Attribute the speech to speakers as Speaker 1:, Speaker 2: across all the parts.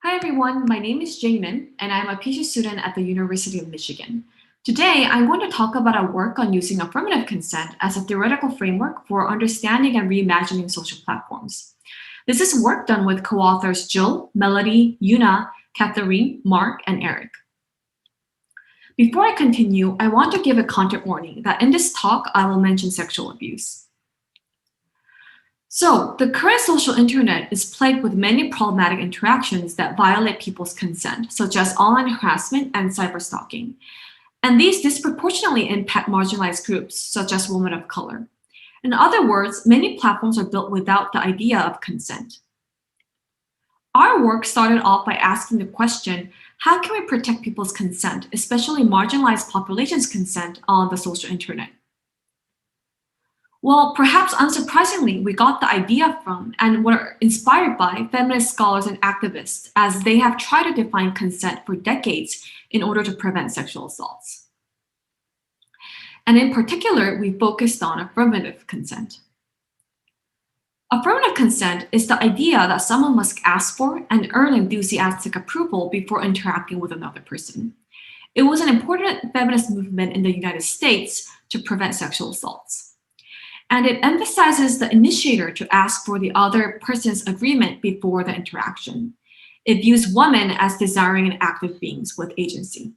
Speaker 1: Hi everyone, my name is Jamin and I'm a PhD student at the University of Michigan. Today, I'm going to talk about our work on using affirmative consent as a theoretical framework for understanding and reimagining social platforms. This is work done with co-authors Jill, Melody, Yuna, Katherine, Mark, and Eric. Before I continue, I want to give a content warning that in this talk, I will mention sexual abuse. So, the current social internet is plagued with many problematic interactions that violate people's consent, such as online harassment and cyberstalking. And these disproportionately impact marginalized groups, such as women of color. In other words, many platforms are built without the idea of consent. Our work started off by asking the question, how can we protect people's consent, especially marginalized populations' consent on the social internet? Well, perhaps unsurprisingly, we got the idea from and were inspired by feminist scholars and activists as they have tried to define consent for decades in order to prevent sexual assaults. And in particular, we focused on affirmative consent. Affirmative consent is the idea that someone must ask for and earn enthusiastic approval before interacting with another person. It was an important feminist movement in the United States to prevent sexual assaults. And it emphasizes the initiator to ask for the other person's agreement before the interaction. It views women as desiring and active beings with agency.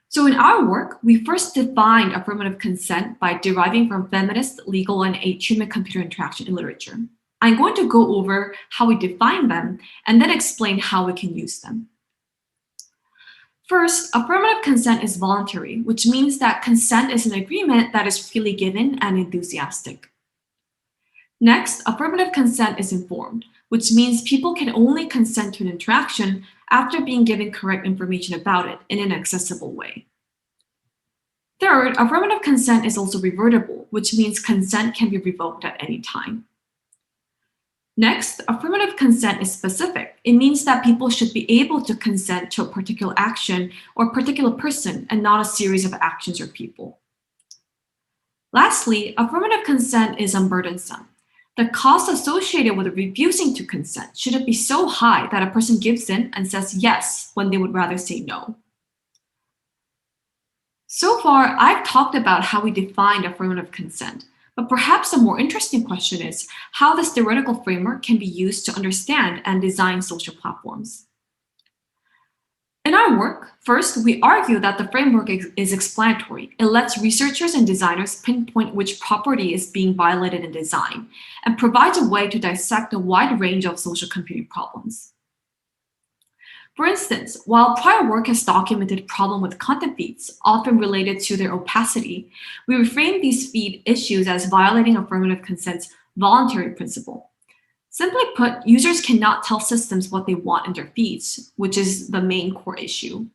Speaker 1: So in our work, we first defined affirmative consent by deriving from feminist, legal, and human-computer interaction in literature. I'm going to go over how we define them and then explain how we can use them. First, affirmative consent is voluntary, which means that consent is an agreement that is freely given and enthusiastic. Next, affirmative consent is informed, which means people can only consent to an interaction after being given correct information about it in an accessible way. Third, affirmative consent is also revertible, which means consent can be revoked at any time. Next, affirmative consent is specific. It means that people should be able to consent to a particular action or a particular person and not a series of actions or people. Lastly, affirmative consent is unburdensome. The cost associated with refusing to consent shouldn't be so high that a person gives in and says yes when they would rather say no. So far, I've talked about how we defined affirmative consent. But perhaps a more interesting question is how this theoretical framework can be used to understand and design social platforms. In our work, first, we argue that the framework is explanatory. It lets researchers and designers pinpoint which property is being violated in design and provides a way to dissect a wide range of social computing problems. For instance, while prior work has documented problems with content feeds, often related to their opacity, we reframe these feed issues as violating affirmative consent's voluntary principle. Simply put, users cannot tell systems what they want in their feeds, which is the main core issue.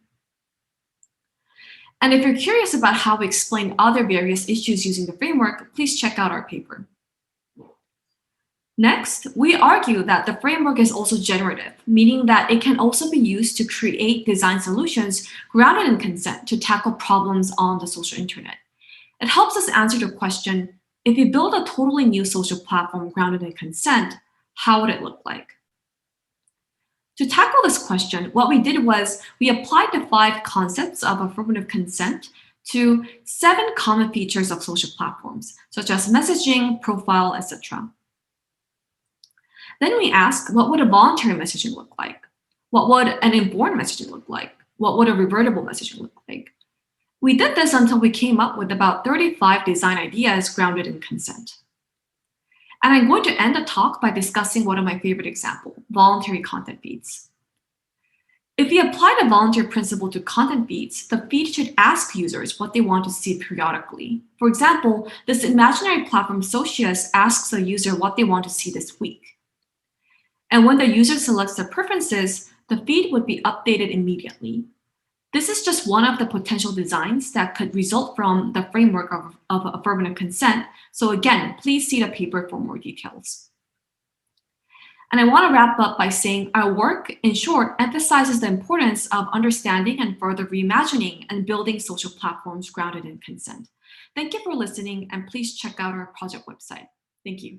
Speaker 1: And if you're curious about how we explain other various issues using the framework, please check out our paper. Next, we argue that the framework is also generative, meaning that it can also be used to create design solutions grounded in consent to tackle problems on the social internet. It helps us answer the question, if you build a totally new social platform grounded in consent, how would it look like? To tackle this question, what we did was we applied the 5 concepts of affirmative consent to 7 common features of social platforms, such as messaging, profile, etc. Then we ask, what would a voluntary messaging look like? What would an informed messaging look like? What would a revertible messaging look like? We did this until we came up with about 35 design ideas grounded in consent. And I'm going to end the talk by discussing one of my favorite examples, voluntary content feeds. If we apply the voluntary principle to content feeds, the feed should ask users what they want to see periodically. For example, this imaginary platform Socius asks the user what they want to see this week. And when the user selects their preferences, the feed would be updated immediately. This is just one of the potential designs that could result from the framework of affirmative consent. So again, please see the paper for more details. And I want to wrap up by saying our work, in short, emphasizes the importance of understanding and further reimagining and building social platforms grounded in consent. Thank you for listening, and please check out our project website. Thank you.